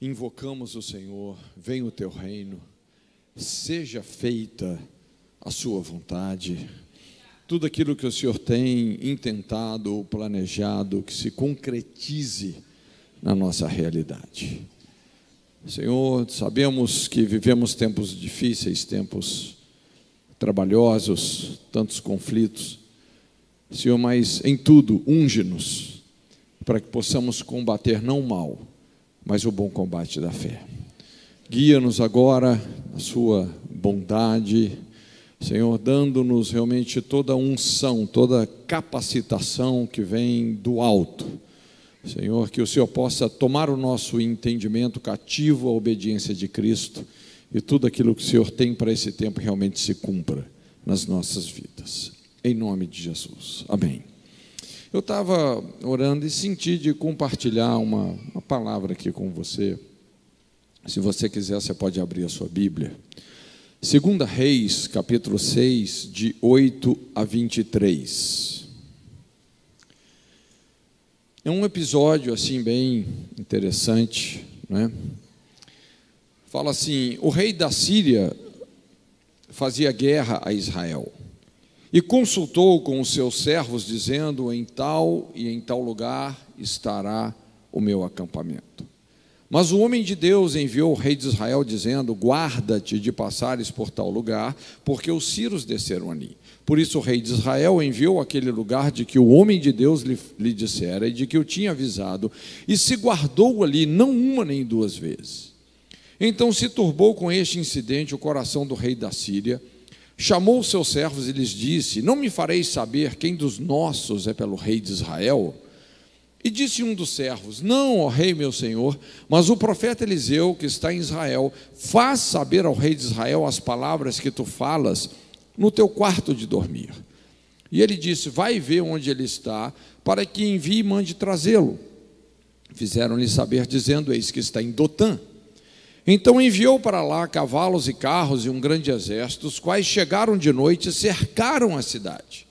invocamos o Senhor, venha o teu reino, seja feita a sua vontade, tudo aquilo que o Senhor tem intentado ou planejado, que se concretize na nossa realidade. Senhor, sabemos que vivemos tempos difíceis, tempos trabalhosos, tantos conflitos, Senhor, mas em tudo, unge-nos, para que possamos combater não o mal, mas o bom combate da fé. Guia-nos agora na sua bondade, Senhor, dando-nos realmente toda a unção, toda a capacitação que vem do alto. Senhor, que o Senhor possa tomar o nosso entendimento cativo à obediência de Cristo e tudo aquilo que o Senhor tem para esse tempo realmente se cumpra nas nossas vidas. Em nome de Jesus. Amém. Eu estava orando e senti de compartilhar uma palavra aqui com você. Se você quiser, você pode abrir a sua Bíblia. 2 Reis, capítulo 6, de 8 a 23. É um episódio assim bem interessante, né? Fala assim: o rei da Síria fazia guerra a Israel e consultou com os seus servos, dizendo: em tal e em tal lugar estará o meu acampamento. Mas o homem de Deus enviou o rei de Israel, dizendo: guarda-te de passares por tal lugar, porque os sírios desceram ali. Por isso o rei de Israel enviou aquele lugar de que o homem de Deus lhe dissera e de que o tinha avisado, e se guardou ali não uma nem duas vezes. Então se turbou com este incidente o coração do rei da Síria, chamou os seus servos e lhes disse: não me fareis saber quem dos nossos é pelo rei de Israel? E disse um dos servos: não, ó rei meu senhor, mas o profeta Eliseu, que está em Israel, faz saber ao rei de Israel as palavras que tu falas no teu quarto de dormir. E ele disse: vai ver onde ele está, para que envie e mande trazê-lo. Fizeram-lhe saber, dizendo: eis que está em Dotã. Então enviou para lá cavalos e carros e um grande exército, os quais chegaram de noite e cercaram a cidade.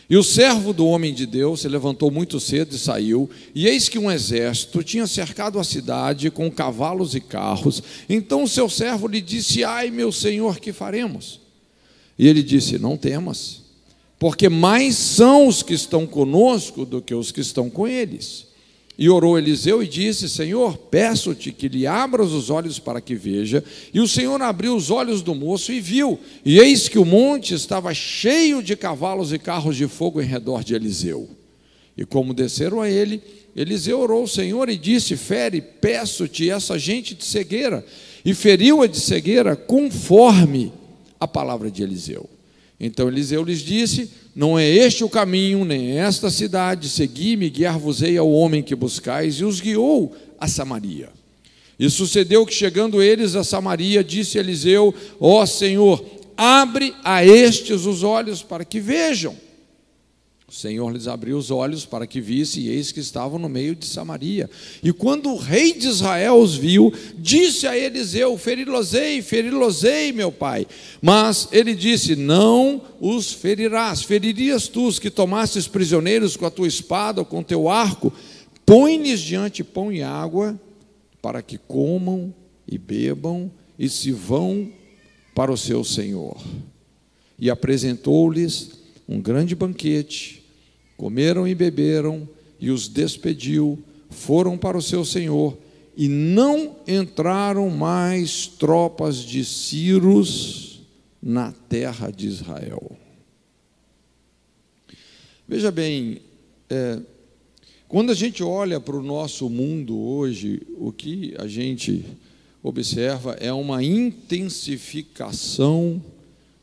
E o servo do homem de Deus se levantou muito cedo e saiu, e eis que um exército tinha cercado a cidade com cavalos e carros. Então o seu servo lhe disse: ai, meu senhor, que faremos? E ele disse: não temas, porque mais são os que estão conosco do que os que estão com eles. E orou Eliseu e disse: Senhor, peço-te que lhe abras os olhos para que veja. E o Senhor abriu os olhos do moço e viu, e eis que o monte estava cheio de cavalos e carros de fogo em redor de Eliseu. E como desceram a ele, Eliseu orou ao Senhor e disse: fere, peço-te, essa gente de cegueira. E feriu-a de cegueira conforme a palavra de Eliseu. Então Eliseu lhes disse: não é este o caminho, nem esta cidade, segui-me, guiar-vos-ei ao homem que buscais, e os guiou a Samaria. E sucedeu que, chegando eles a Samaria, disse Eliseu: ó Senhor, abre a estes os olhos para que vejam. O Senhor lhes abriu os olhos para que visse, e eis que estavam no meio de Samaria. E quando o rei de Israel os viu, disse a Eliseu: feri-los-ei, meu pai. Mas ele disse: não os ferirás. Feririas tu os que tomastes prisioneiros com a tua espada ou com teu arco? Põe-lhes diante pão e água, para que comam e bebam e se vão para o seu senhor. E apresentou-lhes um grande banquete. Comeram e beberam, e os despediu, foram para o seu senhor, e não entraram mais tropas de sírios na terra de Israel. Veja bem, quando a gente olha para o nosso mundo hoje, o que a gente observa é uma intensificação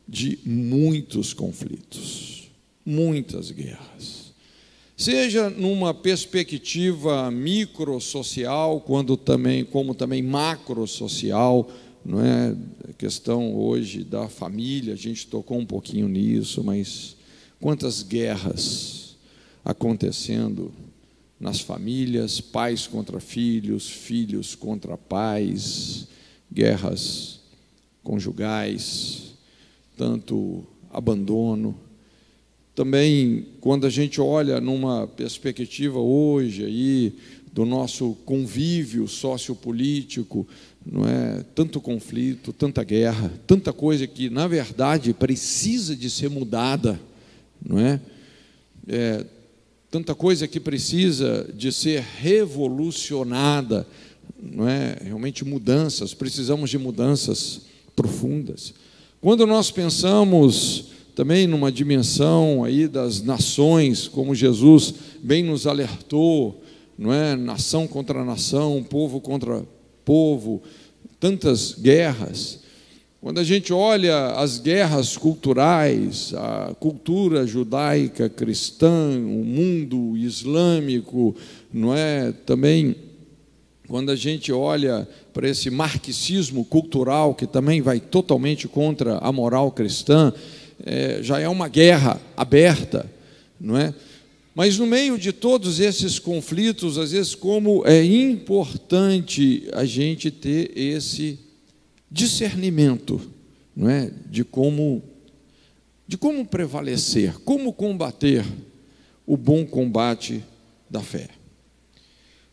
de muitos conflitos, muitas guerras. Seja numa perspectiva microsocial, como também macrosocial, não é? A questão hoje da família, a gente tocou um pouquinho nisso, mas quantas guerras acontecendo nas famílias, pais contra filhos, filhos contra pais, guerras conjugais, tanto abandono. Também, quando a gente olha numa perspectiva hoje aí do nosso convívio sociopolítico, não é? Tanto conflito, tanta guerra, tanta coisa que, na verdade, precisa de ser mudada, não é? Tanta coisa que precisa de ser revolucionada, não é? Realmente mudanças, precisamos de mudanças profundas. Quando nós pensamos também numa dimensão aí das nações, como Jesus bem nos alertou, não é? Nação contra nação, povo contra povo, tantas guerras. Quando a gente olha as guerras culturais, a cultura judaica, cristã, o mundo islâmico, não é? Também quando a gente olha para esse marxismo cultural, que também vai totalmente contra a moral cristã, já é uma guerra aberta, não é? Mas no meio de todos esses conflitos, às vezes, como é importante a gente ter esse discernimento, não é? de como prevalecer, como combater o bom combate da fé.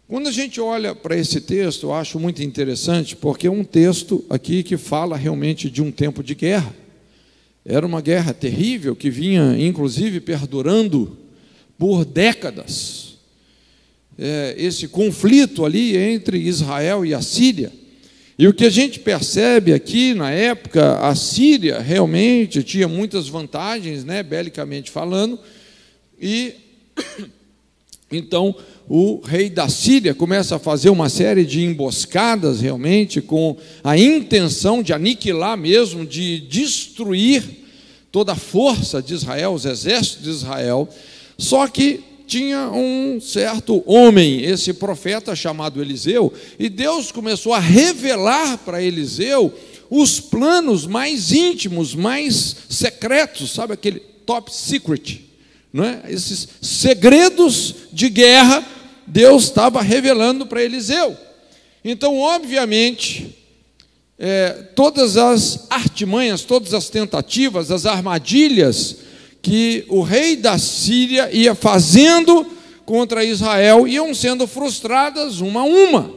Quando a gente olha para esse texto, eu acho muito interessante, porque é um texto aqui que fala realmente de um tempo de guerra. Era uma guerra terrível, que vinha, inclusive, perdurando por décadas. Esse conflito ali entre Israel e a Síria. E o que a gente percebe aqui, na época, a Síria realmente tinha muitas vantagens, né, belicamente falando, e então o rei da Síria começa a fazer uma série de emboscadas realmente, com a intenção de aniquilar mesmo, de destruir toda a força de Israel, os exércitos de Israel. Só que tinha um certo homem, esse profeta chamado Eliseu, e Deus começou a revelar para Eliseu os planos mais íntimos, mais secretos, sabe, aquele top secret, não é? Esses segredos de guerra, Deus estava revelando para Eliseu. Então, obviamente, todas as artimanhas, todas as tentativas, as armadilhas que o rei da Síria ia fazendo contra Israel iam sendo frustradas uma a uma.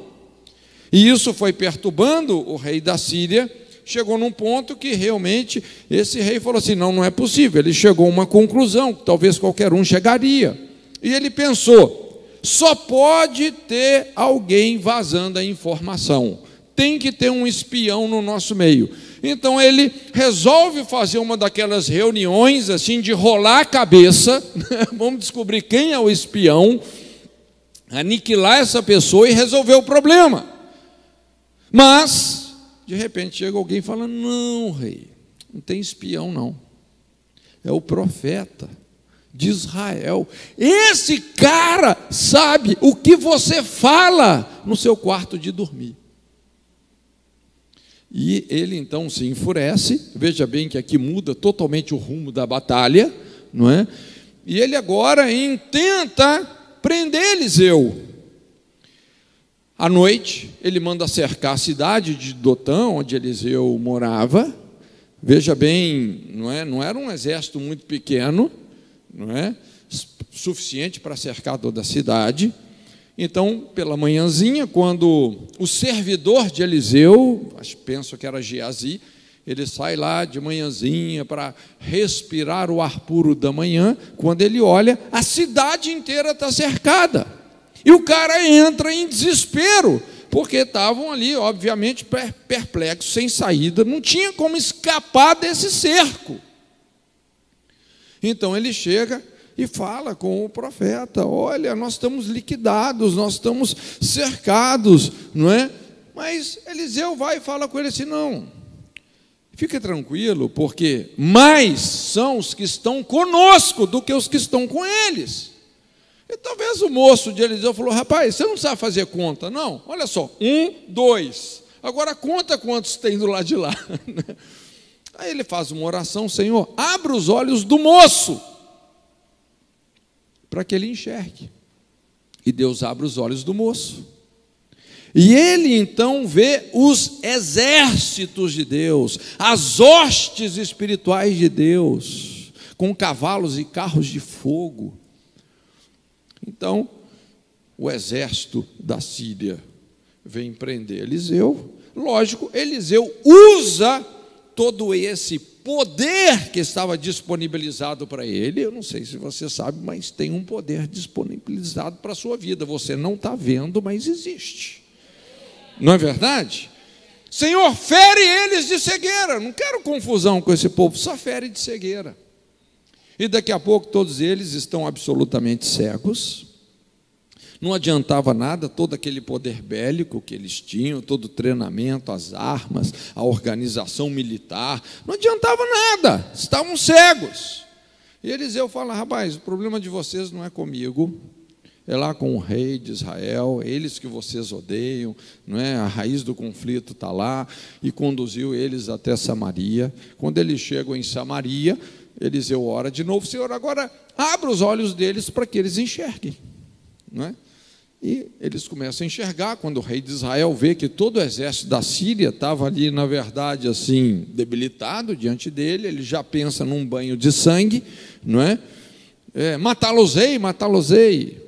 E isso foi perturbando o rei da Síria. Chegou num ponto que realmente esse rei falou assim: não é possível. Ele chegou a uma conclusão que talvez qualquer um chegaria. E ele pensou: só pode ter alguém vazando a informação. Tem que ter um espião no nosso meio. Então ele resolve fazer uma daquelas reuniões assim de rolar a cabeça, vamos descobrir quem é o espião, aniquilar essa pessoa e resolver o problema. Mas de repente chega alguém falando: não, rei, não tem espião não, é o profeta de Israel. Esse cara sabe o que você fala no seu quarto de dormir. E ele então se enfurece. Veja bem que aqui muda totalmente o rumo da batalha, não é? E ele agora intenta prender Eliseu. À noite, ele manda cercar a cidade de Dotã, onde Eliseu morava. Veja bem, não era um exército muito pequeno, não é? Suficiente para cercar toda a cidade. Então, pela manhãzinha, quando o servidor de Eliseu, penso que era Geazi, ele sai lá de manhãzinha para respirar o ar puro da manhã, quando ele olha, a cidade inteira está cercada. E o cara entra em desespero, porque estavam ali, obviamente, perplexos, sem saída, não tinha como escapar desse cerco. Então ele chega e fala com o profeta: olha, nós estamos liquidados, nós estamos cercados, não é? Mas Eliseu vai e fala com ele assim: não, fique tranquilo, porque mais são os que estão conosco do que os que estão com eles. E talvez o moço de Eliseu falou: rapaz, você não sabe fazer conta, não? Olha só, 1, 2, agora conta quantos tem do lado de lá. Aí ele faz uma oração: Senhor, abra os olhos do moço, para que ele enxergue. E Deus abre os olhos do moço. E ele então vê os exércitos de Deus, as hostes espirituais de Deus, com cavalos e carros de fogo. Então, o exército da Síria vem prender Eliseu. Lógico, Eliseu usa todo esse poder que estava disponibilizado para ele. Eu não sei se você sabe, mas tem um poder disponibilizado para a sua vida. Você não está vendo, mas existe. Não é verdade? Senhor, fere eles de cegueira. Não quero confusão com esse povo, só fere de cegueira. E daqui a pouco todos eles estão absolutamente cegos. Não adiantava nada todo aquele poder bélico que eles tinham, todo o treinamento, as armas, a organização militar. Não adiantava nada, estavam cegos. E Eliseu fala: rapaz, o problema de vocês não é comigo, é lá com o rei de Israel, eles que vocês odeiam, não é? A raiz do conflito está lá. E conduziu eles até Samaria. Quando eles chegam em Samaria, Eliseu ora de novo: Senhor, agora abra os olhos deles para que eles enxerguem, não é? E eles começam a enxergar. Quando o rei de Israel vê que todo o exército da Síria estava ali, na verdade, assim, debilitado diante dele, ele já pensa num banho de sangue, não é? Matá-los-ei, matá-los-ei.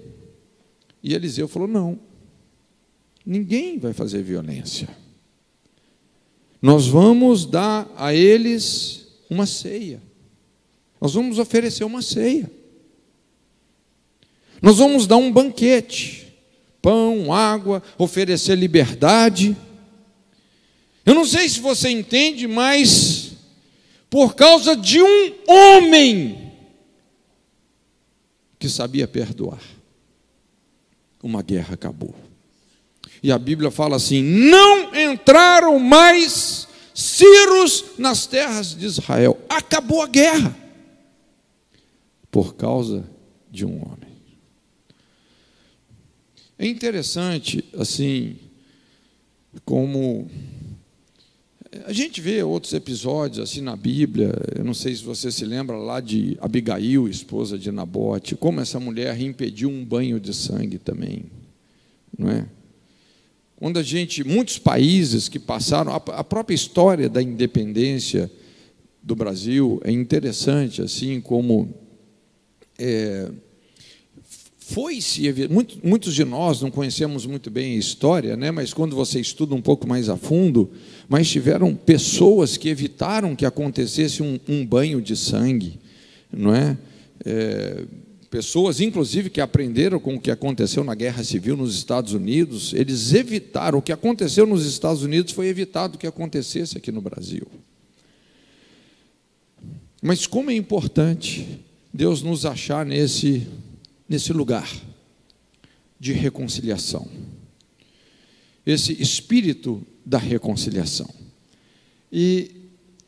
E Eliseu falou: não, ninguém vai fazer violência. Nós vamos dar a eles uma ceia. Nós vamos oferecer uma ceia. Nós vamos dar um banquete. Pão, água, oferecer liberdade. Eu não sei se você entende, mas por causa de um homem que sabia perdoar, uma guerra acabou. E a Bíblia fala assim: não entraram mais sírios nas terras de Israel. Acabou a guerra por causa de um homem. É interessante, assim, como a gente vê outros episódios assim na Bíblia. Eu não sei se você se lembra lá de Abigail, esposa de Nabote, como essa mulher impediu um banho de sangue também, não é? Quando muitos países que passaram, a própria história da independência do Brasil é interessante, assim, como muitos de nós não conhecemos muito bem a história, né? Mas quando você estuda um pouco mais a fundo, mas tiveram pessoas que evitaram que acontecesse um banho de sangue, não é? Pessoas, inclusive, que aprenderam com o que aconteceu na Guerra Civil nos Estados Unidos. Eles evitaram. O que aconteceu nos Estados Unidos foi evitado que acontecesse aqui no Brasil. Mas como é importante Deus nos achar nesse lugar de reconciliação, esse espírito da reconciliação. E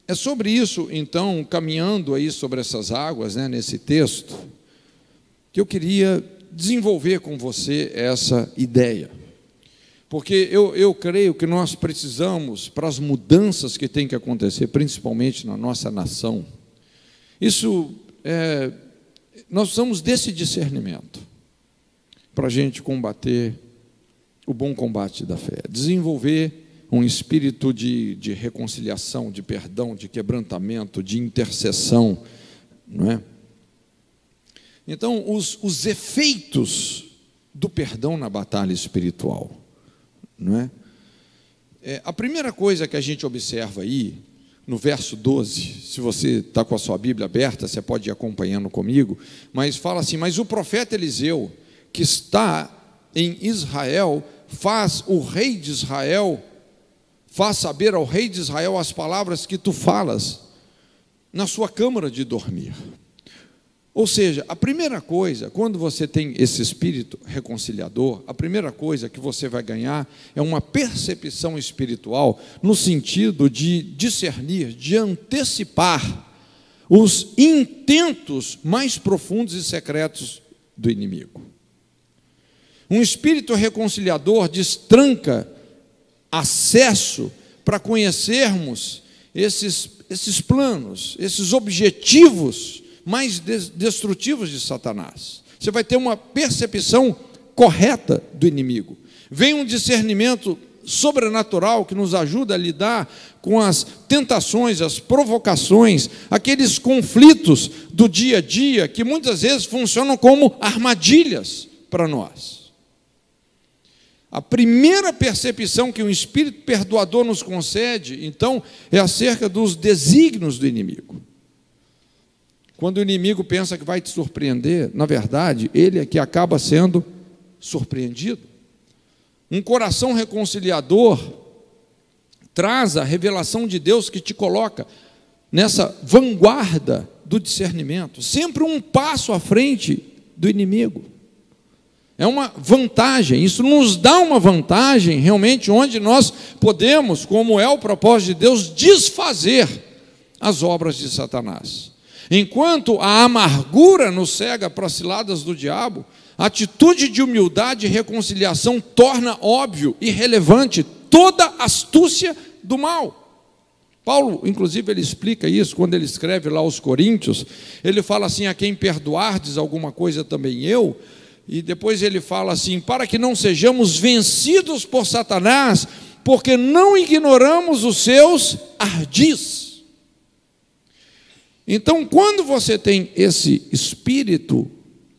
é sobre isso, então, caminhando aí sobre essas águas, né, nesse texto, que eu queria desenvolver com você essa ideia. Porque eu creio que nós precisamos, para as mudanças que têm que acontecer, principalmente na nossa nação, nós precisamos desse discernimento para a gente combater o bom combate da fé, desenvolver um espírito de reconciliação, de perdão, de quebrantamento, de intercessão, não é? Então, os efeitos do perdão na batalha espiritual, não é? A primeira coisa que a gente observa aí, no verso 12, se você está com a sua Bíblia aberta, você pode ir acompanhando comigo, mas fala assim: mas o profeta Eliseu, que está em Israel, faz saber ao rei de Israel as palavras que tu falas na sua câmara de dormir. Ou seja, a primeira coisa, quando você tem esse espírito reconciliador, a primeira coisa que você vai ganhar é uma percepção espiritual, no sentido de discernir, de antecipar os intentos mais profundos e secretos do inimigo. Um espírito reconciliador destranca acesso para conhecermos esses planos, esses objetivos mais destrutivos de Satanás. Você vai ter uma percepção correta do inimigo. Vem um discernimento sobrenatural que nos ajuda a lidar com as tentações, as provocações, aqueles conflitos do dia a dia que muitas vezes funcionam como armadilhas para nós. A primeira percepção que o Espírito perdoador nos concede, então, é acerca dos desígnios do inimigo. Quando o inimigo pensa que vai te surpreender, na verdade, ele é que acaba sendo surpreendido. Um coração reconciliador traz a revelação de Deus que te coloca nessa vanguarda do discernimento, sempre um passo à frente do inimigo. É uma vantagem, isso nos dá uma vantagem realmente onde nós podemos, como é o propósito de Deus, desfazer as obras de Satanás. Enquanto a amargura nos cega para as ciladas do diabo, a atitude de humildade e reconciliação torna óbvio e relevante toda astúcia do mal. Paulo, inclusive, ele explica isso quando ele escreve lá aos Coríntios. Ele fala assim: a quem perdoardes alguma coisa também eu. E depois ele fala assim: para que não sejamos vencidos por Satanás, porque não ignoramos os seus ardis. Então, quando você tem esse espírito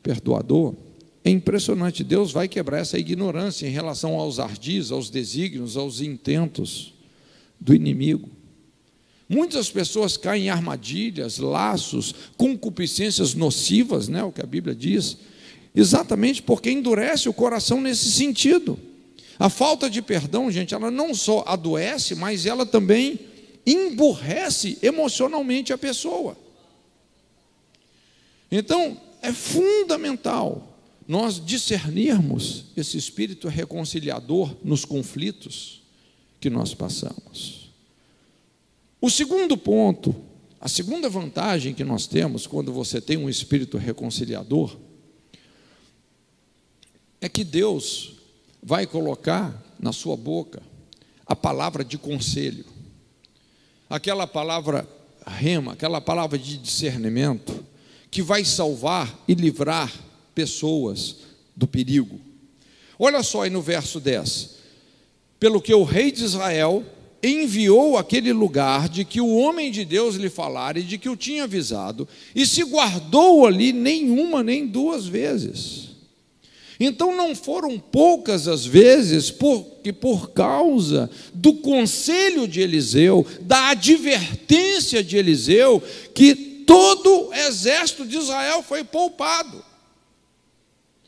perdoador, é impressionante, Deus vai quebrar essa ignorância em relação aos ardis, aos desígnios, aos intentos do inimigo. Muitas pessoas caem em armadilhas, laços, concupiscências nocivas, né, o que a Bíblia diz, exatamente porque endurece o coração nesse sentido. A falta de perdão, gente, ela não só adoece, mas ela também emburrece emocionalmente a pessoa. Então, é fundamental nós discernirmos esse espírito reconciliador nos conflitos que nós passamos. O segundo ponto, a segunda vantagem que nós temos quando você tem um espírito reconciliador, é que Deus vai colocar na sua boca a palavra de conselho, aquela palavra rema, aquela palavra de discernimento, que vai salvar e livrar pessoas do perigo. Olha só aí no verso 10: pelo que o rei de Israel enviou aquele lugar de que o homem de Deus lhe falara e de que o tinha avisado, e se guardou ali nem uma nem duas vezes. Então não foram poucas as vezes que por causa do conselho de Eliseu, da advertência de Eliseu, que todo o exército de Israel foi poupado.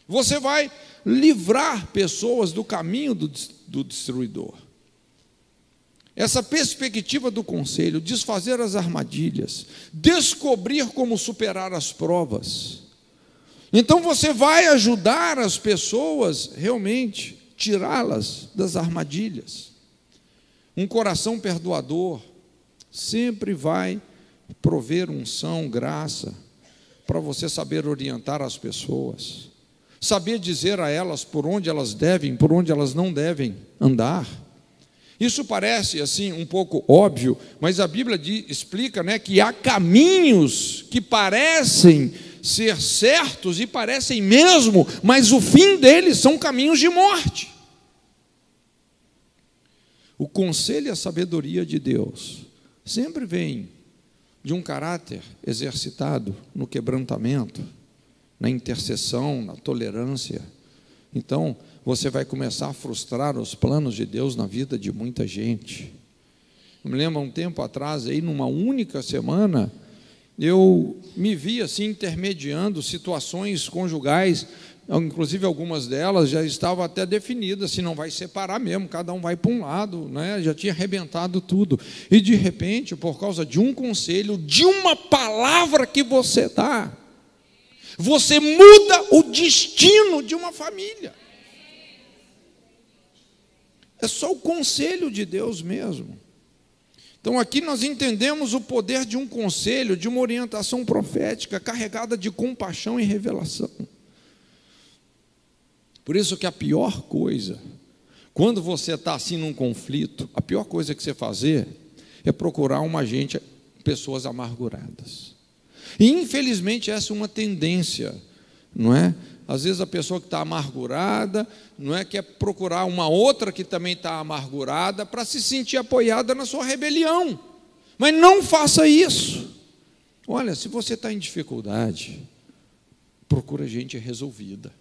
Você vai livrar pessoas do caminho do destruidor. Essa perspectiva do conselho, desfazer as armadilhas, descobrir como superar as provas. Então você vai ajudar as pessoas realmente, tirá-las das armadilhas. Um coração perdoador sempre vai prover unção, graça, para você saber orientar as pessoas, saber dizer a elas por onde elas devem, por onde elas não devem andar. Isso parece assim um pouco óbvio, mas a Bíblia explica, né, que há caminhos que parecem ser certos e parecem mesmo, mas o fim deles são caminhos de morte. O conselho e a sabedoria de Deus sempre vem de um caráter exercitado no quebrantamento, na intercessão, na tolerância. Então, você vai começar a frustrar os planos de Deus na vida de muita gente. Eu me lembro, um tempo atrás, aí, numa única semana, eu me vi assim intermediando situações conjugais, inclusive algumas delas já estavam até definidas, se não vai separar mesmo, cada um vai para um lado, né? Já tinha arrebentado tudo. E de repente, por causa de um conselho, de uma palavra que você dá, você muda o destino de uma família. É só o conselho de Deus mesmo. Então aqui nós entendemos o poder de um conselho, de uma orientação profética, carregada de compaixão e revelação. Por isso que a pior coisa, quando você está assim num conflito, a pior coisa que você fazer é procurar pessoas amarguradas. E infelizmente essa é uma tendência, não é? Às vezes a pessoa que está amargurada, não é, quer procurar uma outra que também está amargurada para se sentir apoiada na sua rebelião. Mas não faça isso. Olha, se você está em dificuldade, procura gente resolvida,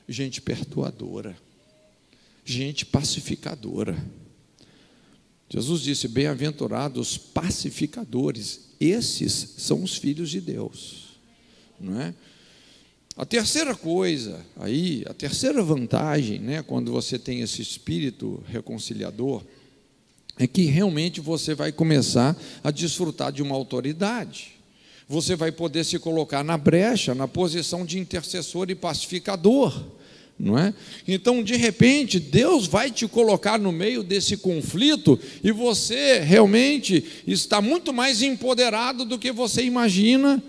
gente perdoadora. gente pacificadora. Jesus disse: bem-aventurados pacificadores, esses são os filhos de Deus, não é? A terceira coisa, aí, a terceira vantagem, né, quando você tem esse espírito reconciliador, é que realmente você vai começar a desfrutar de uma autoridade. Você vai poder se colocar na brecha, na posição de intercessor e pacificador, não é? Então, de repente, Deus vai te colocar no meio desse conflito e você realmente está muito mais empoderado do que você imagina,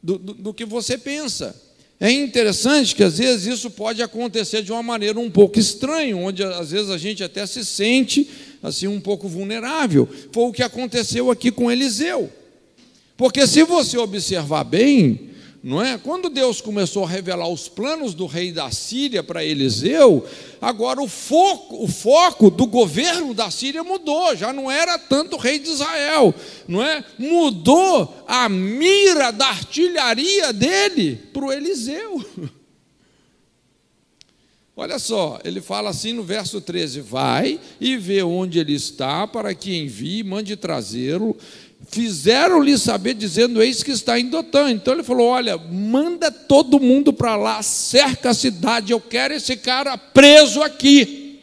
do que você pensa. É interessante que às vezes isso pode acontecer de uma maneira um pouco estranha, onde às vezes a gente até se sente assim um pouco vulnerável. Foi o que aconteceu aqui com Eliseu. Porque se você observar bem, não é? Quando Deus começou a revelar os planos do rei da Síria para Eliseu, agora o foco do governo da Síria mudou, já não era tanto o rei de Israel, não é? Mudou a mira da artilharia dele para o Eliseu. Olha só, ele fala assim no verso 13: vai e vê onde ele está, para que envie, mande trazê-lo. Fizeram-lhe saber, dizendo: eis que está em Dotã. Então ele falou: olha, manda todo mundo para lá, cerca a cidade, eu quero esse cara preso aqui.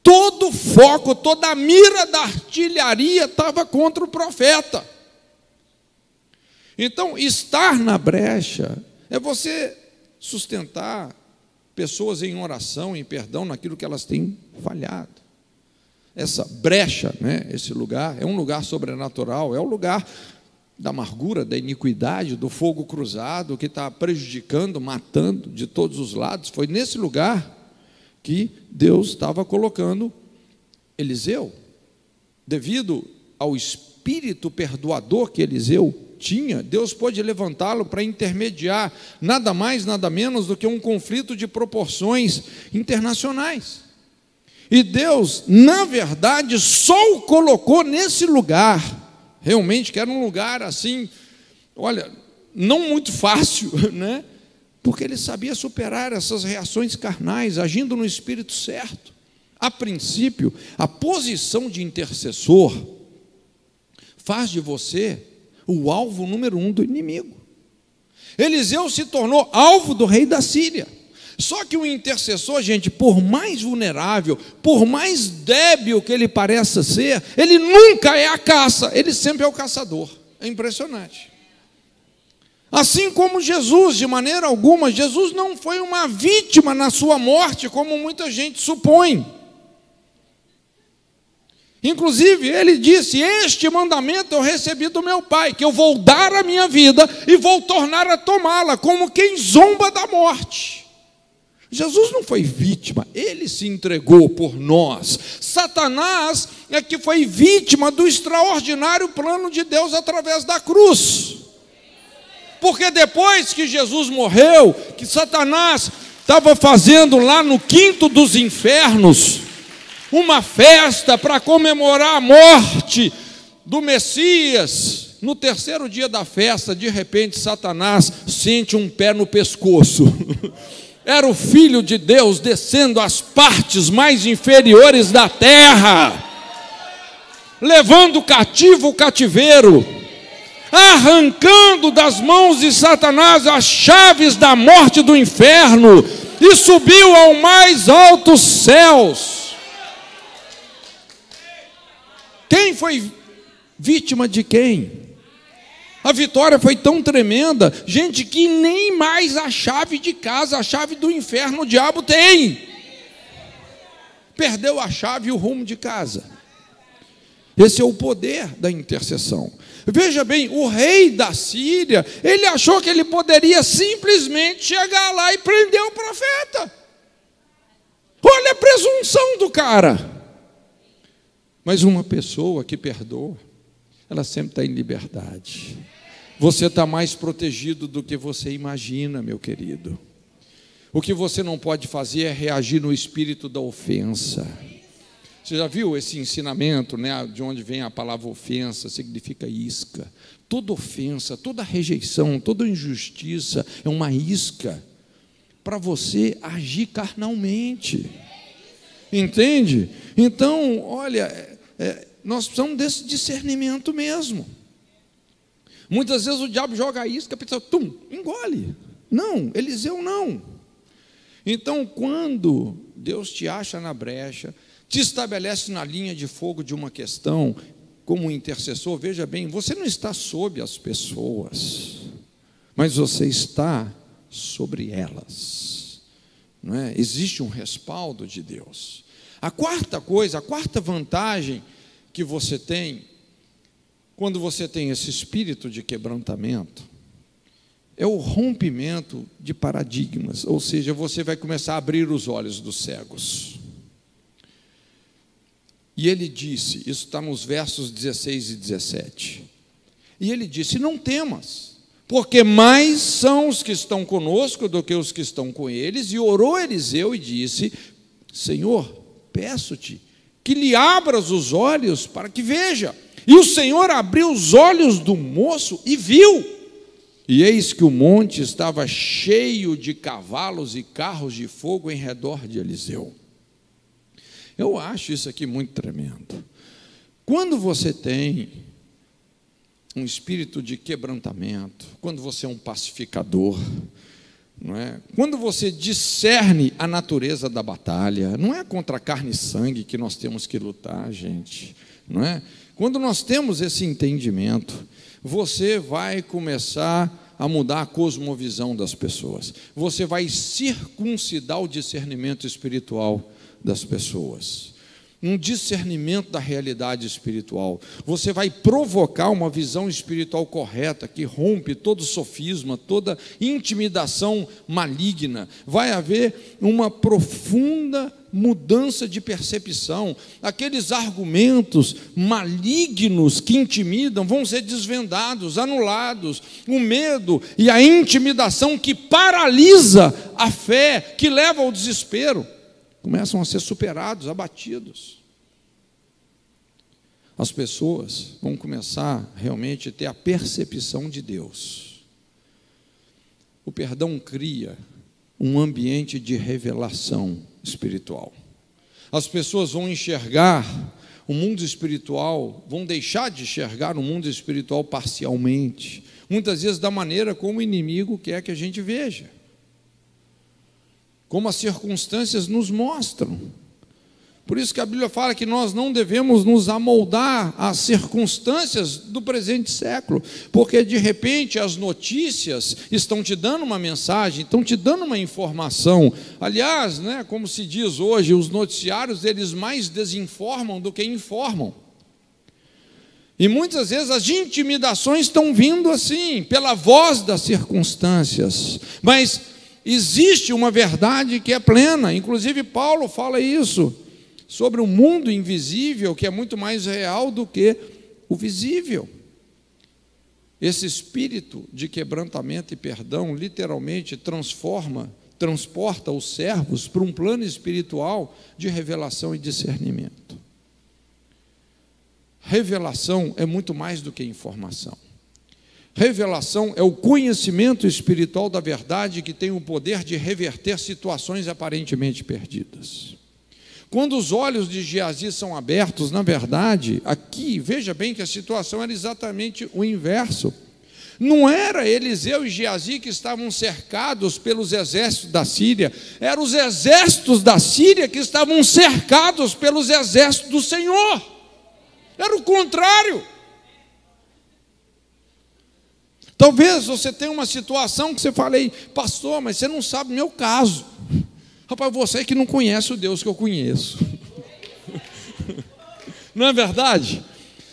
Todo o foco, toda a mira da artilharia estava contra o profeta. Então, estar na brecha é você sustentar pessoas em oração, em perdão, naquilo que elas têm falhado. Essa brecha, né, esse lugar, é um lugar sobrenatural, é o lugar da amargura, da iniquidade, do fogo cruzado, que está prejudicando, matando de todos os lados. Foi nesse lugar que Deus estava colocando Eliseu. Devido ao espírito perdoador que Eliseu tinha, Deus pôde levantá-lo para intermediar nada mais, nada menos do que um conflito de proporções internacionais. E Deus, na verdade, só o colocou nesse lugar, realmente, que era um lugar assim, olha, não muito fácil, né? Porque ele sabia superar essas reações carnais, agindo no espírito certo. A princípio, a posição de intercessor faz de você o alvo número 1 do inimigo. Eliseu se tornou alvo do rei da Síria. Só que o intercessor, gente, por mais vulnerável, por mais débil que ele pareça ser, ele nunca é a caça, ele sempre é o caçador. É impressionante. Assim como Jesus, de maneira alguma, Jesus não foi uma vítima na sua morte, como muita gente supõe. Inclusive, ele disse: este mandamento eu recebi do meu Pai, que eu vou dar a minha vida e vou tornar a tomá-la, como quem zomba da morte. Jesus não foi vítima, ele se entregou por nós. Satanás é que foi vítima do extraordinário plano de Deus através da cruz. Porque depois que Jesus morreu, que Satanás estava fazendo lá no quinto dos infernos uma festa para comemorar a morte do Messias, no terceiro dia da festa, de repente Satanás sente um pé no pescoço. Era o Filho de Deus descendo às partes mais inferiores da terra, levando cativo o cativeiro, arrancando das mãos de Satanás as chaves da morte do inferno, e subiu ao mais altos céus. Quem foi vítima de quem? A vitória foi tão tremenda, gente, que nem mais a chave de casa, a chave do inferno o diabo tem. Perdeu a chave e o rumo de casa. Esse é o poder da intercessão. Veja bem, o rei da Síria, ele achou que ele poderia simplesmente chegar lá e prender o profeta. Olha a presunção do cara. Mas uma pessoa que perdoa, ela sempre está em liberdade. Você está mais protegido do que você imagina, meu querido. O que você não pode fazer é reagir no espírito da ofensa. Você já viu esse ensinamento, né, de onde vem a palavra ofensa? Significa isca. Toda ofensa, toda rejeição, toda injustiça é uma isca. para você agir carnalmente. Entende? Então, olha, nós precisamos desse discernimento mesmo. Muitas vezes o diabo joga a isca, a pessoa, engole. Não, Eliseu não. Então, quando Deus te acha na brecha, te estabelece na linha de fogo de uma questão, como um intercessor, veja bem, você não está sob as pessoas, mas você está sobre elas, não é? Existe um respaldo de Deus. A quarta coisa, a quarta vantagem que você tem, quando você tem esse espírito de quebrantamento, é o rompimento de paradigmas, ou seja, você vai começar a abrir os olhos dos cegos. E ele disse, isso está nos versos 16 e 17, e ele disse, não temas, porque mais são os que estão conosco do que os que estão com eles. E orou Eliseu e disse, Senhor, peço-te que lhe abras os olhos para que veja. E o Senhor abriu os olhos do moço e viu. E eis que o monte estava cheio de cavalos e carros de fogo em redor de Eliseu. Eu acho isso aqui muito tremendo. Quando você tem um espírito de quebrantamento, quando você é um pacificador, não é? Quando você discerne a natureza da batalha, não é contra carne e sangue que nós temos que lutar, gente, não é? Quando nós temos esse entendimento, você vai começar a mudar a cosmovisão das pessoas, você vai circuncidar o discernimento espiritual das pessoas, um discernimento da realidade espiritual. Você vai provocar uma visão espiritual correta, que rompe todo sofisma, toda intimidação maligna. Vai haver uma profunda mudança de percepção. Aqueles argumentos malignos que intimidam vão ser desvendados, anulados. O medo e a intimidação que paralisa a fé, que leva ao desespero, começam a ser superados, abatidos. As pessoas vão começar realmente a ter a percepção de Deus. O perdão cria um ambiente de revelação espiritual. As pessoas vão enxergar o mundo espiritual, vão deixar de enxergar o mundo espiritual parcialmente, muitas vezes da maneira como o inimigo quer que a gente veja, como as circunstâncias nos mostram. Por isso que a Bíblia fala que nós não devemos nos amoldar às circunstâncias do presente século, porque de repente as notícias estão te dando uma mensagem, estão te dando uma informação. Aliás, né, como se diz hoje, os noticiários, eles mais desinformam do que informam. E muitas vezes as intimidações estão vindo assim, pela voz das circunstâncias, mas existe uma verdade que é plena. Inclusive Paulo fala isso, sobre o mundo invisível, que é muito mais real do que o visível. Esse espírito de quebrantamento e perdão literalmente transporta os servos para um plano espiritual de revelação e discernimento. Revelação é muito mais do que informação. Revelação é o conhecimento espiritual da verdade, que tem o poder de reverter situações aparentemente perdidas. Quando os olhos de Geazi são abertos, na verdade, aqui, veja bem que a situação era exatamente o inverso. Não era Eliseu e Geazi que estavam cercados pelos exércitos da Síria, eram os exércitos da Síria que estavam cercados pelos exércitos do Senhor. Era o contrário. Talvez você tenha uma situação que você fala, pastor, mas você não sabe o meu caso. Rapaz, você que não conhece o Deus que eu conheço. Não é verdade?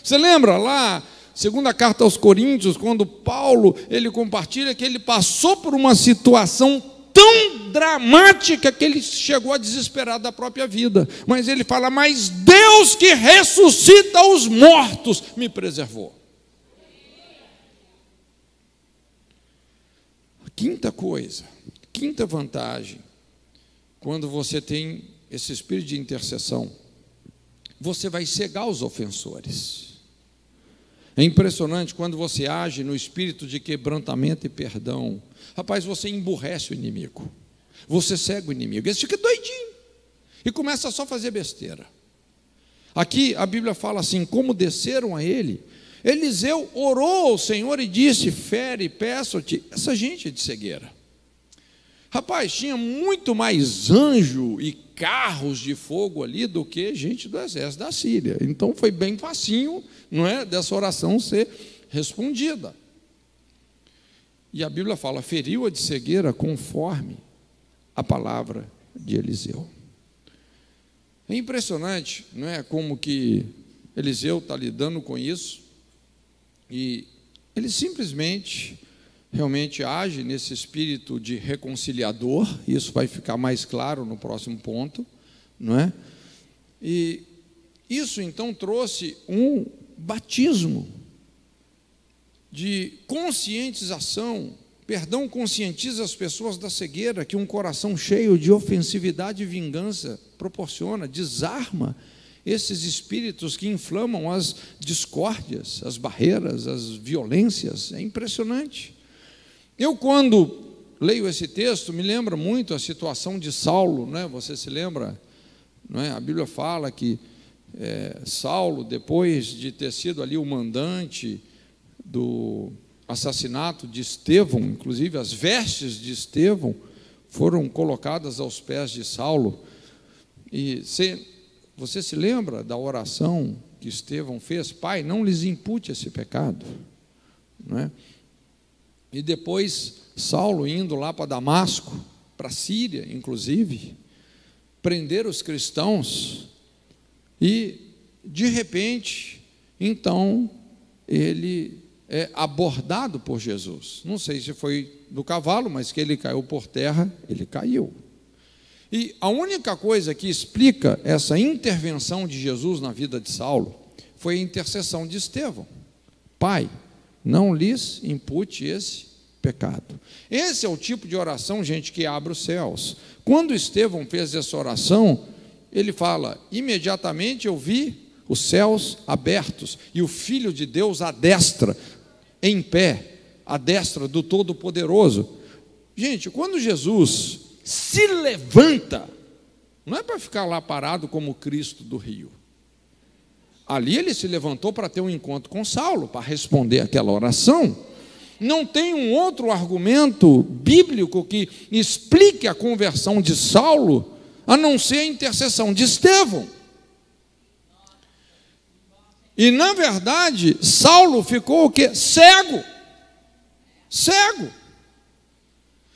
Você lembra lá, segunda carta aos Coríntios, quando Paulo, ele compartilha que ele passou por uma situação tão dramática que ele chegou a desesperar da própria vida. Mas ele fala, mas Deus que ressuscita os mortos me preservou. Quinta coisa, quinta vantagem, quando você tem esse espírito de intercessão, você vai cegar os ofensores. É impressionante quando você age no espírito de quebrantamento e perdão. Rapaz, você emburrece o inimigo. Você cega o inimigo. Esse fica doidinho e começa só a fazer besteira. Aqui a Bíblia fala assim: como desceram a ele, Eliseu orou ao Senhor e disse: fere, peço-te essa gente de cegueira. Rapaz, tinha muito mais anjo e carros de fogo ali do que gente do exército da Síria. Então foi bem facinho, não é, dessa oração ser respondida. E a Bíblia fala: feriu-a de cegueira conforme a palavra de Eliseu. É impressionante, não é, como que Eliseu está lidando com isso, e ele simplesmente, realmente age nesse espírito de reconciliador. Isso vai ficar mais claro no próximo ponto, não é? E isso então trouxe um batismo de conscientização. Perdão conscientiza as pessoas da cegueira que um coração cheio de ofensividade e vingança proporciona, desarma esses espíritos que inflamam as discórdias, as barreiras, as violências. É impressionante. Eu, quando leio esse texto, me lembra muito a situação de Saulo, não é? Você se lembra? Não é? A Bíblia fala que Saulo, depois de ter sido ali o mandante do assassinato de Estevão, inclusive as vestes de Estevão foram colocadas aos pés de Saulo. E você se lembra da oração que Estevão fez? Pai, não lhes impute esse pecado, não é? E depois Saulo indo lá para Damasco, para a Síria, inclusive, prender os cristãos, e de repente, então, ele é abordado por Jesus. Não sei se foi do cavalo, mas que ele caiu por terra, ele caiu. E a única coisa que explica essa intervenção de Jesus na vida de Saulo foi a intercessão de Estevão. Pai, não lhes impute esse pecado. Esse é o tipo de oração, gente, que abre os céus. Quando Estevão fez essa oração, ele fala: imediatamente eu vi os céus abertos e o Filho de Deus à destra, em pé, à destra do Todo-Poderoso. Gente, quando Jesus se levanta, não é para ficar lá parado como o Cristo do Rio. Ali ele se levantou para ter um encontro com Saulo, para responder aquela oração. Não tem um outro argumento bíblico que explique a conversão de Saulo, a não ser a intercessão de Estevão. E, na verdade, Saulo ficou o quê? Cego. Cego.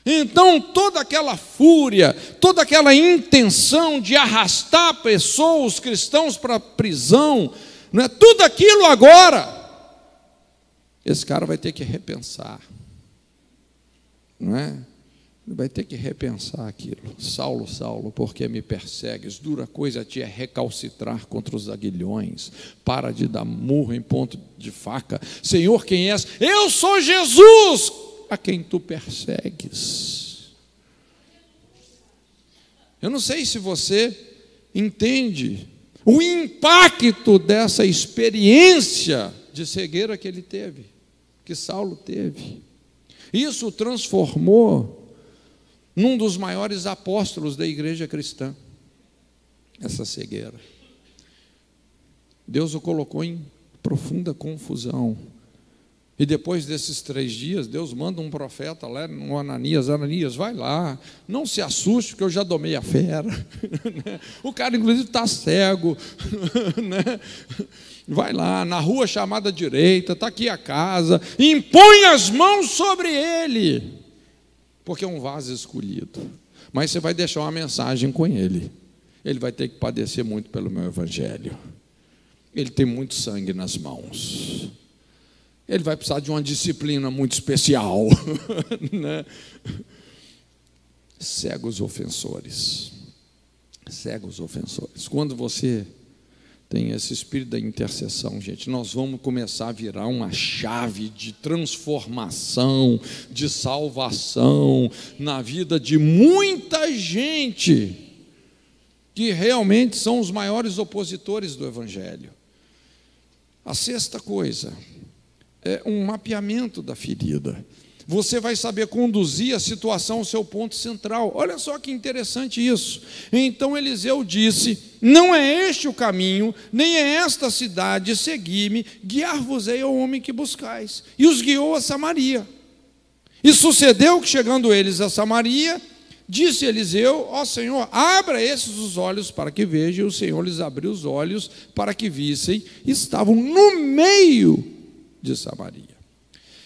Então, toda aquela fúria, toda aquela intenção de arrastar pessoas, cristãos, para a prisão, não é? Tudo aquilo agora, esse cara vai ter que repensar, não é? Ele vai ter que repensar aquilo. Saulo, Saulo, por que me persegues? Dura coisa te é recalcitrar contra os aguilhões. Para de dar murro em ponto de faca. Senhor, quem és? Eu sou Jesus, a quem tu persegues. Eu não sei se você entende o impacto dessa experiência de cegueira que ele teve, que Saulo teve. Isso o transformou num dos maiores apóstolos da igreja cristã. Essa cegueira, Deus o colocou em profunda confusão. E depois desses 3 dias, Deus manda um profeta lá no Ananias: Ananias, vai lá, não se assuste, porque eu já domei a fera. O cara, inclusive, está cego. Vai lá, na rua chamada direita, está aqui a casa, impõe as mãos sobre ele, porque é um vaso escolhido. Mas você vai deixar uma mensagem com ele. Ele vai ter que padecer muito pelo meu evangelho. Ele tem muito sangue nas mãos. Ele vai precisar de uma disciplina muito especial. Né? Cegos ofensores. Cegos ofensores. Quando você tem esse espírito da intercessão, gente, nós vamos começar a virar uma chave de transformação, de salvação na vida de muita gente que realmente são os maiores opositores do evangelho. A 6ª coisa é um mapeamento da ferida. você vai saber conduzir a situação ao seu ponto central. Olha só que interessante isso. Então Eliseu disse: não é este o caminho, nem é esta a cidade, segui-me, guiar-vos-ei ao homem que buscais. E os guiou a Samaria. E sucedeu que, chegando eles a Samaria, disse Eliseu: ó Senhor, abra esses os olhos para que vejam. E o Senhor lhes abriu os olhos para que vissem. Estavam no meio de Samaria.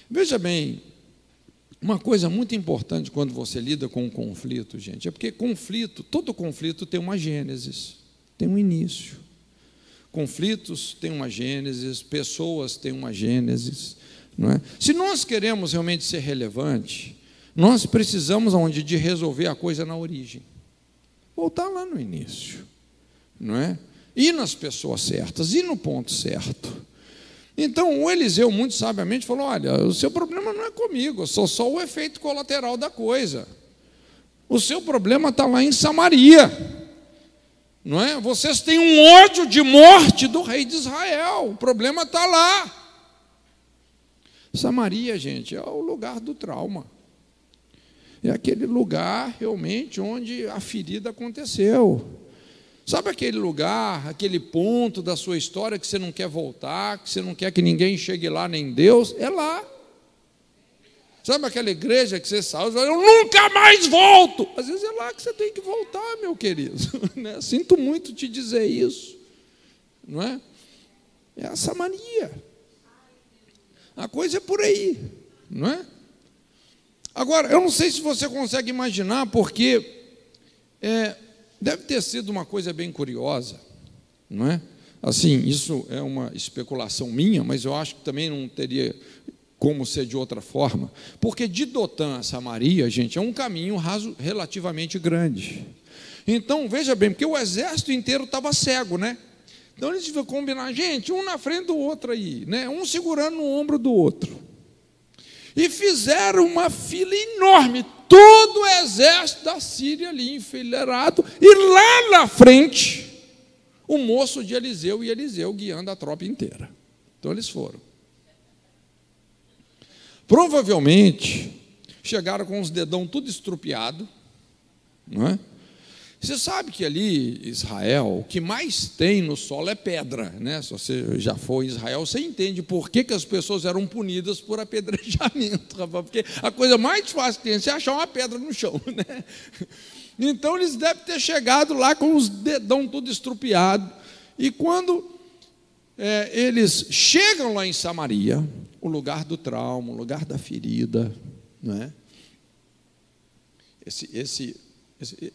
Veja bem, uma coisa muito importante quando você lida com um conflito, gente, é porque todo conflito tem uma gênesis, tem um início. Conflitos têm uma gênesis, pessoas têm uma gênesis, não é? Se nós queremos realmente ser relevante, nós precisamos de resolver a coisa na origem, voltar lá no início, não é? Ir nas pessoas certas, ir no ponto certo. Então o Eliseu muito sabiamente falou: olha, o seu problema não é comigo, eu sou só o efeito colateral da coisa. O seu problema está lá em Samaria, não é? Vocês têm um ódio de morte do rei de Israel, o problema está lá. Samaria, gente, é o lugar do trauma. É aquele lugar realmente onde a ferida aconteceu. Sabe aquele lugar, aquele ponto da sua história que você não quer voltar, que você não quer que ninguém chegue lá, nem Deus? É lá. Sabe aquela igreja que você sai e fala: eu nunca mais volto? Às vezes é lá que você tem que voltar, meu querido. Sinto muito te dizer isso. Não é? É a Samaria. A coisa é por aí, não é? Agora, eu não sei se você consegue imaginar, porque deve ter sido uma coisa bem curiosa, não é? Assim, isso é uma especulação minha, mas eu acho que também não teria como ser de outra forma, porque de Dotã a Samaria, gente, é um caminho relativamente grande. Então, veja bem, porque o exército inteiro estava cego, né? Então eles tiveram que combinar, gente, um na frente do outro aí, né? Um segurando no ombro do outro. E fizeram uma fila enorme, todo o exército da Síria ali enfileirado, e lá na frente, o moço de Eliseu e Eliseu guiando a tropa inteira. Então eles foram. Provavelmente, chegaram com os dedão tudo estrupiado, não é? Você sabe que ali, Israel, o que mais tem no solo é pedra, né? Se você já foi em Israel, você entende por que as pessoas eram punidas por apedrejamento, rapaz, porque a coisa mais fácil que tem é você achar uma pedra no chão, né? Então eles devem ter chegado lá com os dedão tudo estrupiado, e quando eles chegam lá em Samaria, o lugar do trauma, o lugar da ferida, não é?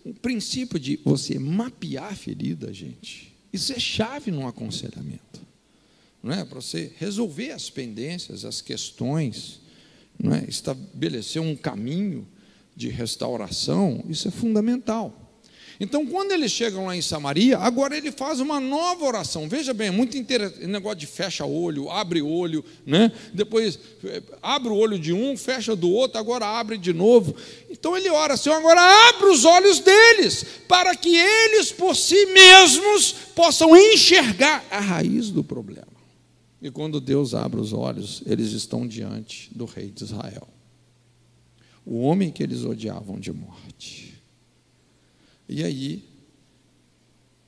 O princípio de você mapear a ferida, gente, isso é chave no aconselhamento, não é? Para você resolver as pendências, as questões, não é? Estabelecer um caminho de restauração, isso é fundamental. Então, quando eles chegam lá em Samaria, agora ele faz uma nova oração. Veja bem, é muito interessante, negócio de fecha olho, abre olho, né? Depois abre o olho de um, fecha do outro, agora abre de novo. Então ele ora: Senhor, agora abre os olhos deles, para que eles por si mesmos possam enxergar a raiz do problema. E quando Deus abre os olhos, eles estão diante do rei de Israel, o homem que eles odiavam de morte. E aí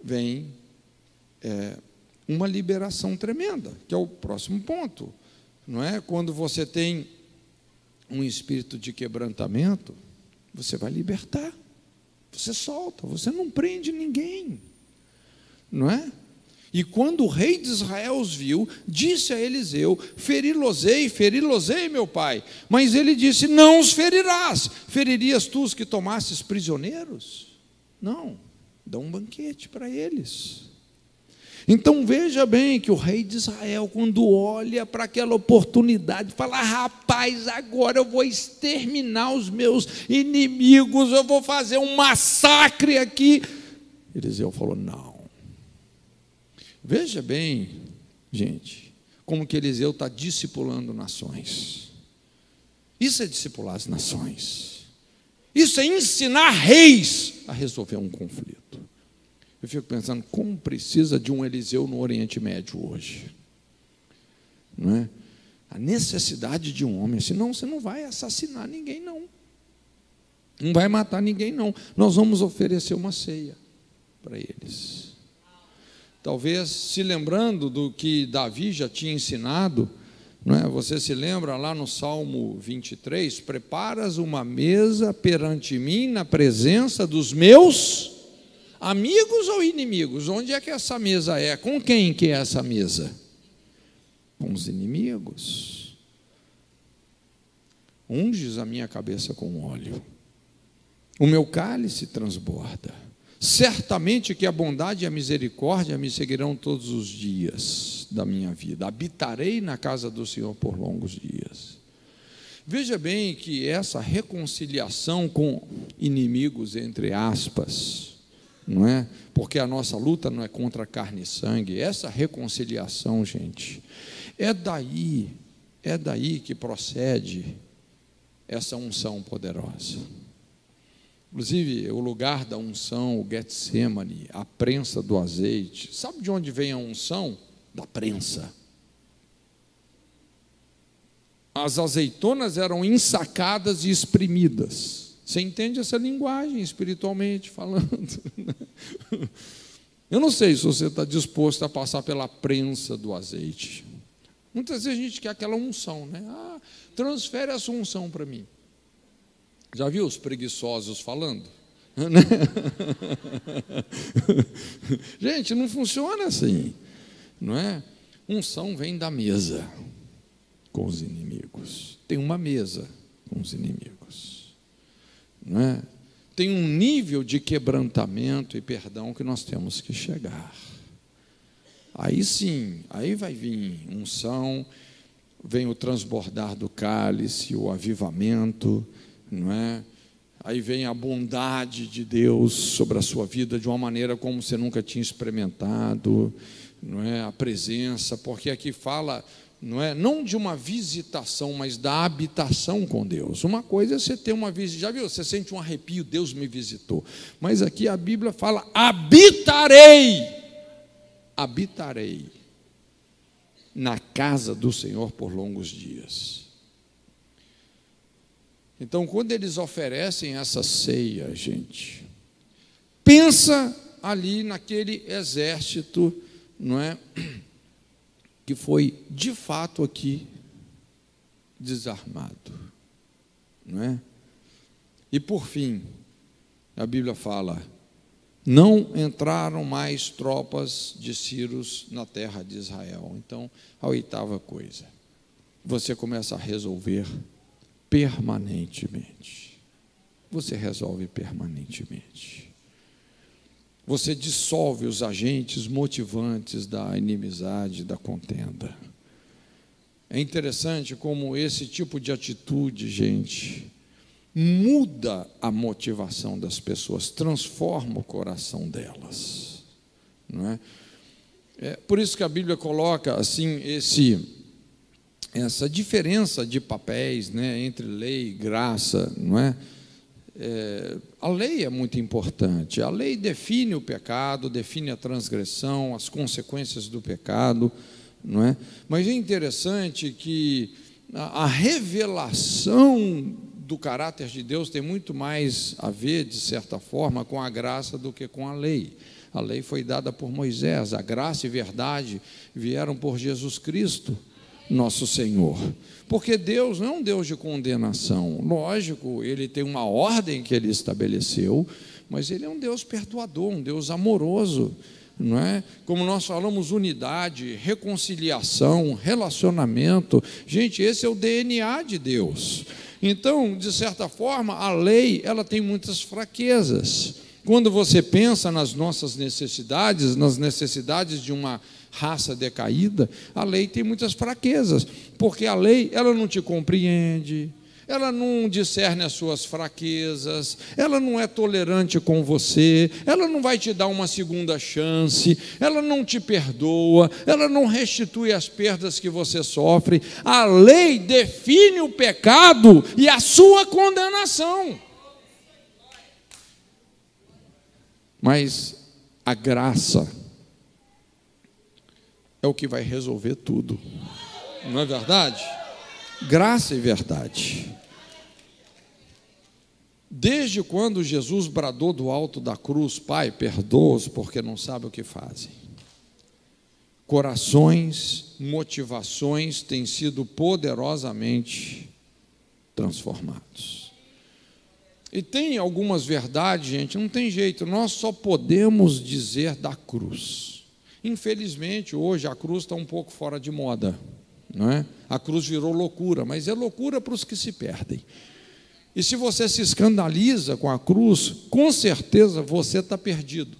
vem uma liberação tremenda, que é o próximo ponto, não é? Quando você tem um espírito de quebrantamento, você vai libertar, você solta, você não prende ninguém, não é? E quando o rei de Israel os viu, disse a Eliseu: feri-los-ei, meu pai. Mas ele disse: não os ferirás. Feririas tu os que tomasses prisioneiros? Não, dá um banquete para eles. Então veja bem que o rei de Israel, quando olha para aquela oportunidade, fala: rapaz, agora eu vou exterminar os meus inimigos, eu vou fazer um massacre aqui. Eliseu falou: não. Veja bem, gente, como que Eliseu está discipulando nações. Isso é discipular as nações. Isso é ensinar reis a resolver um conflito. Eu fico pensando, como precisa de um Eliseu no Oriente Médio hoje, não é? A necessidade de um homem, senão você não vai assassinar ninguém, não. Não vai matar ninguém, não. Nós vamos oferecer uma ceia para eles. Talvez se lembrando do que Davi já tinha ensinado, não é? Você se lembra lá no Salmo 23, preparas uma mesa perante mim na presença dos meus amigos ou inimigos? Onde é que essa mesa é? Com quem que é essa mesa? Com os inimigos. Unges a minha cabeça com óleo, o meu cálice transborda. Certamente que a bondade e a misericórdia me seguirão todos os dias da minha vida. Habitarei na casa do Senhor por longos dias. Veja bem que essa reconciliação com inimigos, entre aspas, não é? Porque a nossa luta não é contra carne e sangue. Essa reconciliação, gente, é daí que procede essa unção poderosa. Inclusive, o lugar da unção, o Getsemane, a prensa do azeite. Sabe de onde vem a unção? Da prensa. As azeitonas eram ensacadas e espremidas. Você entende essa linguagem, espiritualmente falando? Eu não sei se você está disposto a passar pela prensa do azeite. Muitas vezes a gente quer aquela unção, né? Transfere essa unção para mim. Já viu os preguiçosos falando? Gente, não funciona assim, não é? Unção vem da mesa com os inimigos. Tem uma mesa com os inimigos, não é? Tem um nível de quebrantamento e perdão que nós temos que chegar. Aí sim, aí vai vir unção, vem o transbordar do cálice, o avivamento, não é? Aí vem a bondade de Deus sobre a sua vida de uma maneira como você nunca tinha experimentado, não é? A presença, porque aqui fala, não é? Não de uma visitação, mas da habitação com Deus. Uma coisa é você ter uma visita, já viu? Você sente um arrepio, Deus me visitou. Mas aqui a Bíblia fala: habitarei na casa do Senhor por longos dias. Então, quando eles oferecem essa ceia, gente, pensa ali naquele exército, não é? Que foi de fato aqui desarmado, não é? E por fim, a Bíblia fala: não entraram mais tropas de Círios na terra de Israel. Então, a oitava coisa, você começa a resolver permanentemente. Você resolve permanentemente. Você dissolve os agentes motivantes da inimizade, da contenda. É interessante como esse tipo de atitude, gente, muda a motivação das pessoas, transforma o coração delas, não é? É por isso que a Bíblia coloca assim essa diferença de papéis, né, entre lei e graça, não é? A lei é muito importante. A lei define o pecado, define a transgressão, as consequências do pecado, não é? Mas é interessante que a revelação do caráter de Deus tem muito mais a ver, de certa forma, com a graça do que com a lei. A lei foi dada por Moisés, a graça e verdade vieram por Jesus Cristo, nosso Senhor. Porque Deus não é um Deus de condenação. Lógico, Ele tem uma ordem que Ele estabeleceu, mas Ele é um Deus perdoador, um Deus amoroso, não é? Como nós falamos, unidade, reconciliação, relacionamento. Gente, esse é o DNA de Deus. Então, de certa forma, a lei, ela tem muitas fraquezas. Quando você pensa nas nossas necessidades, nas necessidades de uma raça decaída, a lei tem muitas fraquezas, porque a lei, ela não te compreende, ela não discerne as suas fraquezas, ela não é tolerante com você, ela não vai te dar uma segunda chance, ela não te perdoa, ela não restitui as perdas que você sofre. A lei define o pecado e a sua condenação. Mas a graça é o que vai resolver tudo, não é verdade? Graça e verdade. Desde quando Jesus bradou do alto da cruz: Pai, perdoa-os porque não sabem o que fazem. Corações, motivações têm sido poderosamente transformados. E tem algumas verdades, gente, não tem jeito, nós só podemos dizer da cruz. Infelizmente, hoje a cruz está um pouco fora de moda, não é? A cruz virou loucura, mas é loucura para os que se perdem. E se você se escandaliza com a cruz, com certeza você está perdido,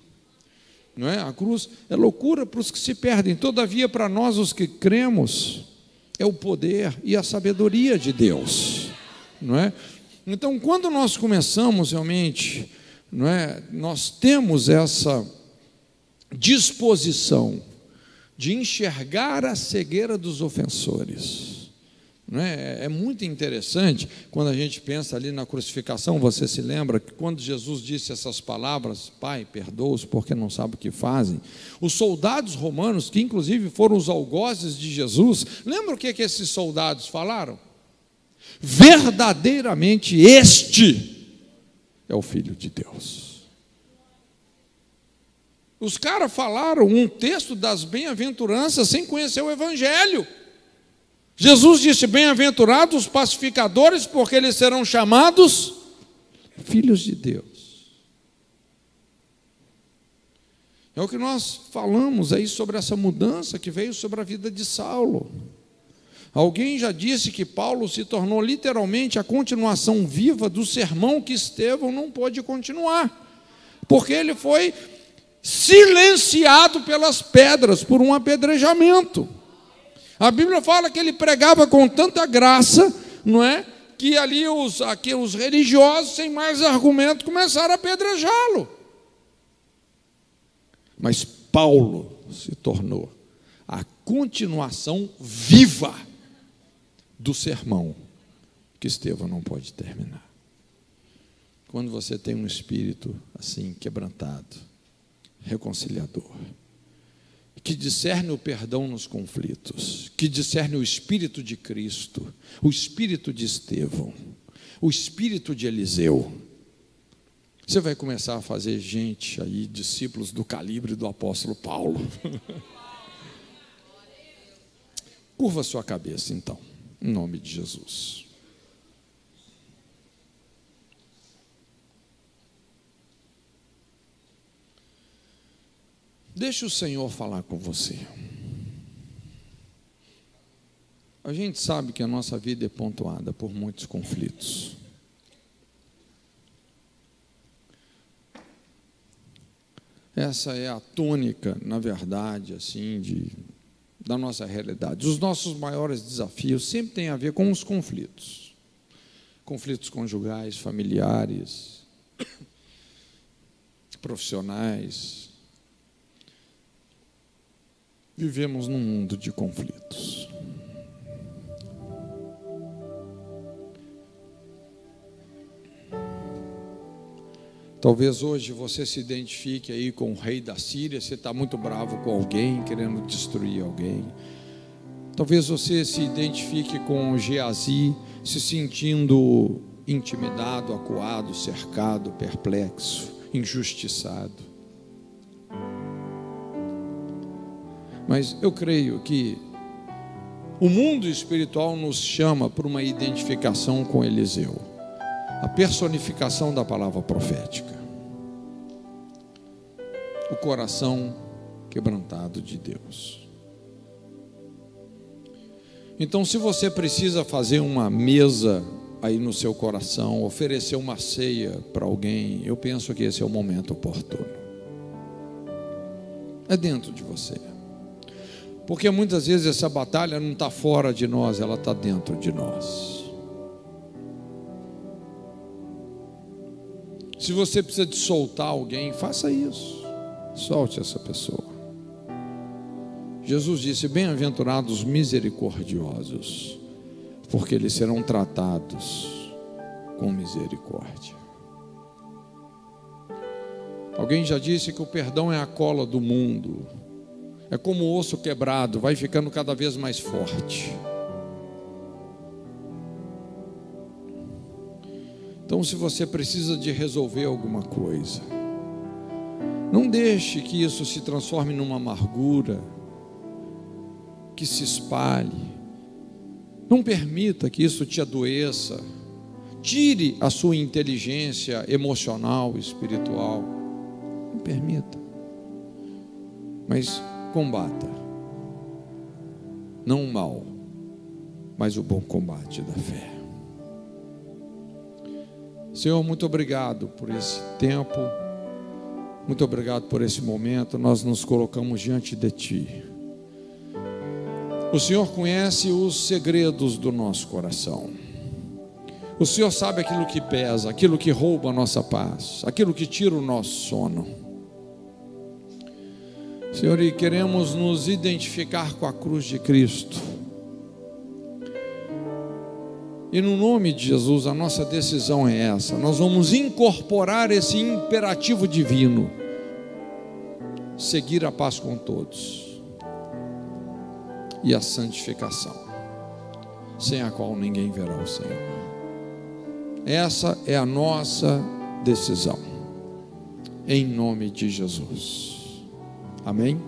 não é? A cruz é loucura para os que se perdem. Todavia, para nós, os que cremos, é o poder e a sabedoria de Deus, não é? Então, quando nós começamos realmente, não é, nós temos essa disposição de enxergar a cegueira dos ofensores. Não é? É muito interessante quando a gente pensa ali na crucificação. Você se lembra que quando Jesus disse essas palavras: Pai, perdoa-os porque não sabem o que fazem, os soldados romanos, que inclusive foram os algozes de Jesus, lembra o que esses soldados falaram? Verdadeiramente este é o Filho de Deus. Os caras falaram um texto das bem-aventuranças sem conhecer o Evangelho. Jesus disse: bem-aventurados os pacificadores, porque eles serão chamados filhos de Deus. É o que nós falamos aí sobre essa mudança que veio sobre a vida de Saulo. Alguém já disse que Paulo se tornou literalmente a continuação viva do sermão que Estevão não pôde continuar, porque ele foi silenciado pelas pedras, por um apedrejamento. A Bíblia fala que ele pregava com tanta graça, não é? Que ali os religiosos, sem mais argumento, começaram a apedrejá-lo. Mas Paulo se tornou a continuação viva do sermão que Estevão não pode terminar. Quando você tem um espírito assim quebrantado, reconciliador, que discerne o perdão nos conflitos, que discerne o espírito de Cristo, o espírito de Estevão, o espírito de Eliseu, você vai começar a fazer gente aí, discípulos do calibre do apóstolo Paulo. Curva sua cabeça então, em nome de Jesus. Deixe o Senhor falar com você. A gente sabe que a nossa vida é pontuada por muitos conflitos. Essa é a tônica, na verdade, assim, da nossa realidade. Os nossos maiores desafios sempre têm a ver com os conflitos. Conflitos conjugais, familiares, profissionais. Vivemos num mundo de conflitos. Talvez hoje você se identifique aí com o rei da Síria, você está muito bravo com alguém, querendo destruir alguém. Talvez você se identifique com Geazi, se sentindo intimidado, acuado, cercado, perplexo, injustiçado. Mas eu creio que o mundo espiritual nos chama para uma identificação com Eliseu, a personificação da palavra profética, o coração quebrantado de Deus. Então, se você precisa fazer uma mesa aí no seu coração, oferecer uma ceia para alguém, eu penso que esse é o momento oportuno. É dentro de você. Porque muitas vezes essa batalha não está fora de nós, ela está dentro de nós. Se você precisa de soltar alguém, faça isso. Solte essa pessoa. Jesus disse: bem-aventurados os misericordiosos, porque eles serão tratados com misericórdia. Alguém já disse que o perdão é a cola do mundo. É como o osso quebrado, vai ficando cada vez mais forte. Então, se você precisa de resolver alguma coisa, não deixe que isso se transforme numa amargura, que se espalhe. Não permita que isso te adoeça. Tire a sua inteligência emocional, espiritual. Não permita. Mas combata. Não o mal, mas o bom combate da fé. Senhor, muito obrigado por esse tempo. Muito obrigado por esse momento. Nós nos colocamos diante de Ti. O Senhor conhece os segredos do nosso coração. O Senhor sabe aquilo que pesa, aquilo que rouba a nossa paz, aquilo que tira o nosso sono. Senhor, e queremos nos identificar com a cruz de Cristo. E no nome de Jesus, a nossa decisão é essa. Nós vamos incorporar esse imperativo divino: seguir a paz com todos e a santificação, sem a qual ninguém verá o Senhor. Essa é a nossa decisão, em nome de Jesus. Amém?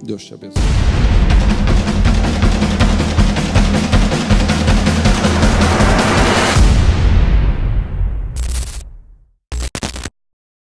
Deus te abençoe.